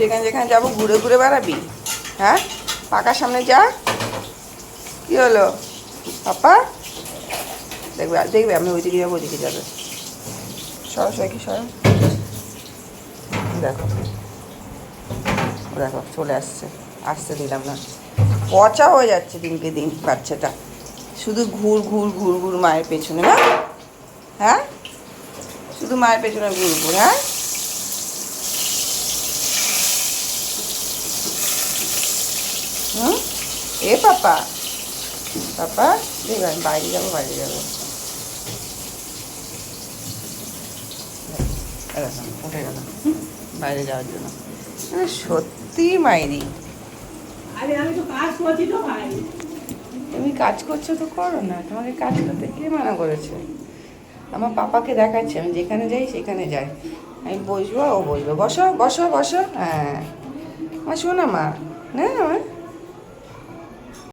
যেখানে যেখানে যাবো ঘুরে ঘুরে বেড়াবি? হ্যাঁ, পাকার সামনে যা। কি হলো পাপা? দেখবে দেখবে আমি ওইদিকে যাবো, ওইদিকে যাবে। সরাসরি সর। দেখো দেখো চলে আসছে, আসতে দিলাম না। পচা হয়ে যাচ্ছে দিনকে দিন বাচ্চাটা, শুধু ঘুর ঘুর ঘুর ঘুর মায়ের পেছনে। না হ্যাঁ, শুধু মায়ের পেছনে ঘুর ঘুর। হ্যাঁ, হুম, এ পাপা, পাপা দেখবে আমি বাইরে যাবো, বাইরে যাবো। উঠে গেল বাইরে যাওয়ার জন্য। সত্যি মাইরি। আরে আমি তো কাজ করছি তো ভাই। তুমি কাজ করছো তো করো না, তোমাকে কাজ করতে কে মানা করেছে? আমার পাপাকে দেখাচ্ছে আমি যেখানে যাই সেখানে যাই, আমি বসবো ও বসবো। বসো বসো বসো। হ্যাঁ আমার শোনা মা, না আমার